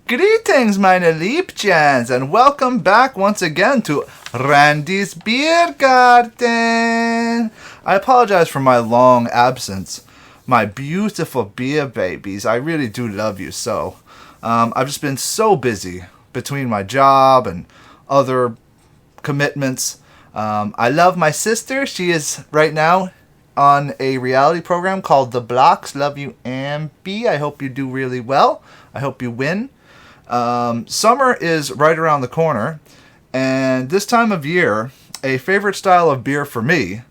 Greetings, meine Liebchens, and welcome back once again to Randy's Beer Garden. I apologize for my long absence, my beautiful beer babies. I really do love you so. I've just been so busy between my job and other commitments. I love my sister. She is right now on a reality program called The Blocks. Love you, Ambi. I hope you do really well. I hope you win. Summer is right around the corner, and this time of year, a favorite style of beer for me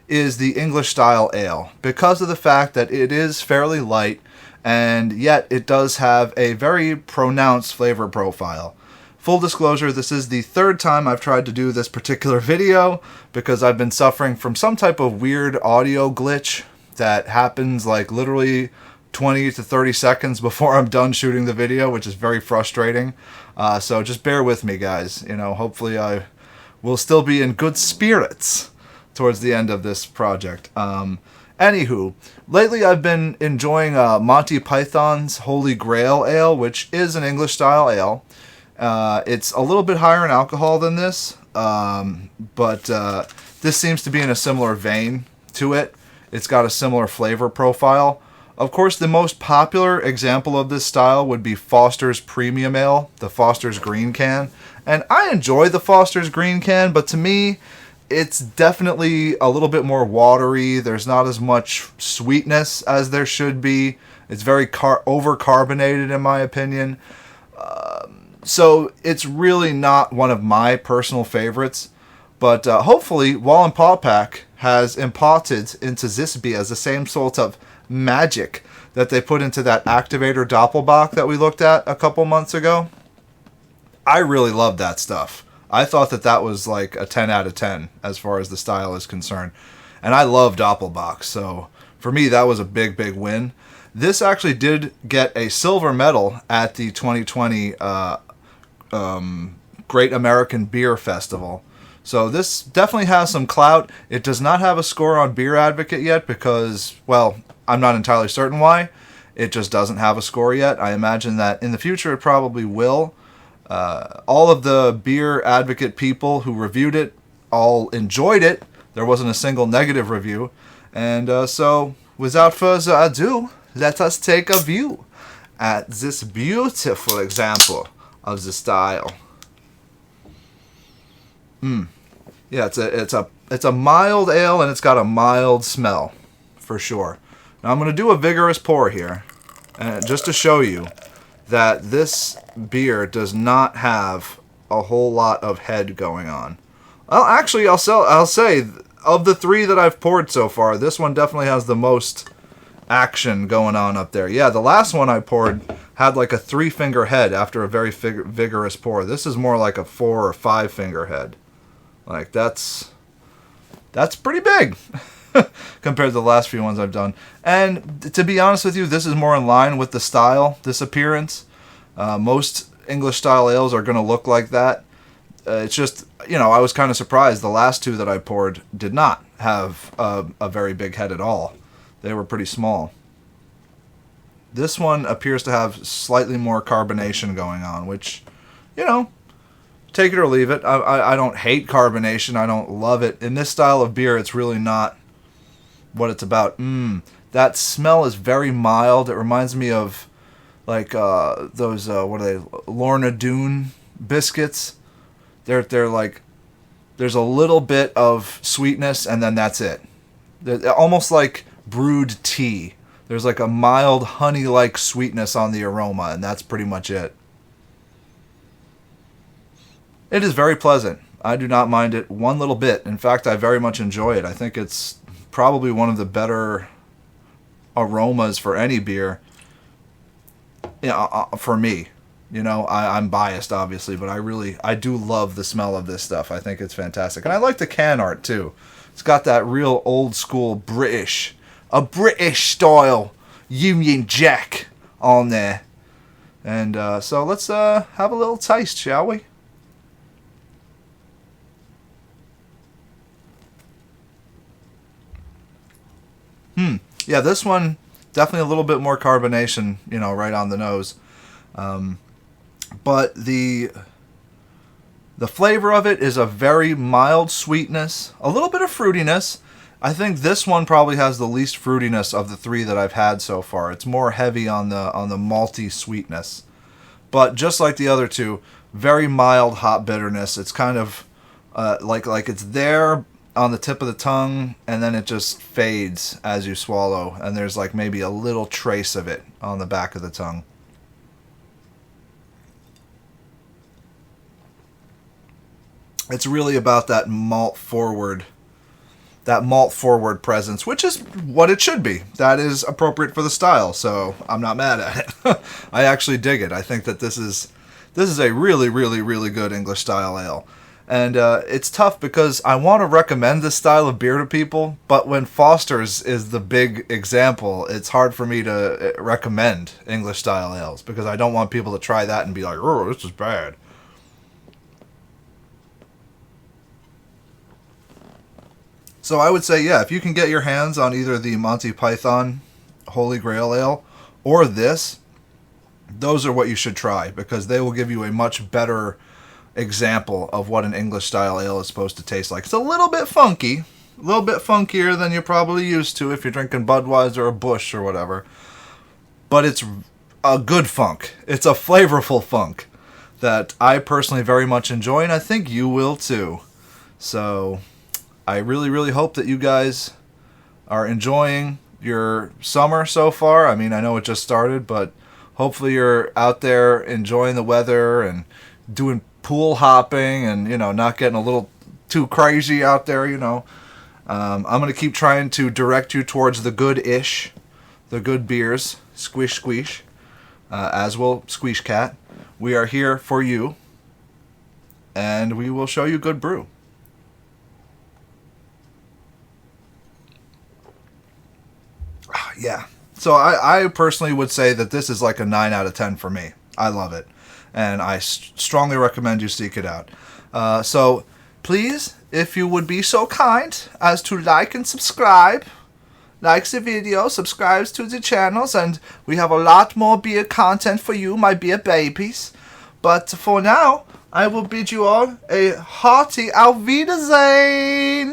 is the English style ale, because of the fact that it is fairly light, and yet it does have a very pronounced flavor profile. Full disclosure, this is the third time I've tried to do this particular video, because I've been suffering from some type of weird audio glitch that happens like literally 20 to 30 seconds before I'm done shooting the video, which is very frustrating. So just bear with me, guys. You know, hopefully I will still be in good spirits towards the end of this project. Anywho, lately I've been enjoying Monty Python's Holy Grail Ale, which is an English style ale. It's a little bit higher in alcohol than this, but this seems to be in a similar vein to it. It's got a similar flavor profile. Of course, the most popular example of this style would be Foster's Premium Ale, the Foster's Green Can. And I enjoy the Foster's Green Can, but to me, it's definitely a little bit more watery. There's not as much sweetness as there should be. It's very over-carbonated, in my opinion. So it's really not one of my personal favorites. But hopefully, Wallenpaupack has imparted into this beer the same sort of magic that they put into that activator Doppelbock that we looked at a couple months ago. I really love that stuff. I thought that that was like a 10 out of 10 as far as the style is concerned. And I love Doppelbock, so for me that was a big, big win. This actually did get a silver medal at the 2020 Great American Beer Festival. So this definitely has some clout. It does not have a score on Beer Advocate yet because, well, I'm not entirely certain why. It just doesn't have a score yet. I imagine that in the future it probably will. All of the Beer Advocate people who reviewed it all enjoyed it. There wasn't a single negative review. And so, without further ado, let us take a view at this beautiful example of the style. Yeah, it's a mild ale, and it's got a mild smell, for sure. Now I'm going to do a vigorous pour here, just to show you that this beer does not have a whole lot of head going on. Well, actually, I'll say, of the three that I've poured so far, this one definitely has the most action going on up there. Yeah, the last one I poured had like a 3-finger head after a very vigorous pour. This is more like a 4 or 5-finger head. Like, that's pretty big compared to the last few ones I've done. And to be honest with you, this is more in line with the style, this appearance. Most English style ales are going to look like that. It's just, you know, I was kind of surprised. The last two that I poured did not have a very big head at all. They were pretty small. This one appears to have slightly more carbonation going on, which, you know, take it or leave it. I don't hate carbonation. I don't love it. In this style of beer, it's really not what it's about. That smell is very mild. It reminds me of like those what are they? Lorna Doone biscuits. They're like, there's a little bit of sweetness and then that's it. They're almost like brewed tea. There's like a mild honey-like sweetness on the aroma, and that's pretty much it. It is very pleasant. I do not mind it one little bit. In fact, I very much enjoy it. I think it's probably one of the better aromas for any beer. For me. You know, I'm biased, obviously, but I do love the smell of this stuff. I think it's fantastic. And I like the can art, too. It's got that real old-school British, a British-style Union Jack on there. And so let's have a little taste, shall we? Yeah, this one, definitely a little bit more carbonation, you know, right on the nose. But the flavor of it is a very mild sweetness, a little bit of fruitiness. I think this one probably has the least fruitiness of the three that I've had so far. It's more heavy on the malty sweetness. But just like the other two, very mild hop bitterness. It's kind of like it's there on the tip of the tongue, and then it just fades as you swallow, and there's like maybe a little trace of it on the back of the tongue. It's really about that malt forward presence, which is what it should be. That is appropriate for the style, so I'm not mad at it. I actually dig it. I think that this is a really, really, really good English style ale. And it's tough because I want to recommend this style of beer to people, but when Foster's is the big example, it's hard for me to recommend English style ales because I don't want people to try that and be like, oh, this is bad. So I would say, yeah, if you can get your hands on either the Monty Python Holy Grail Ale or this, those are what you should try because they will give you a much better example of what an English style ale is supposed to taste like. It's a little bit funky, a little bit funkier than you're probably used to if you're drinking Budweiser or Busch or whatever. But it's a good funk. It's a flavorful funk that I personally very much enjoy, and I think you will too. So I really, really hope that you guys are enjoying your summer so far. I mean, I know it just started, but hopefully you're out there enjoying the weather and doing pool hopping and, not getting a little too crazy out there, I'm going to keep trying to direct you towards the good-ish, the good beers, squish, squish, as will Squish Cat. We are here for you, and we will show you good brew. Yeah. So I personally would say that this is like a 9 out of 10 for me. I love it. And I strongly recommend you seek it out. So please, if you would be so kind as to like and subscribe. Like the video, subscribes to the channels, and we have a lot more beer content for you, my beer babies. But for now, I will bid you all a hearty Auf Wiedersehen.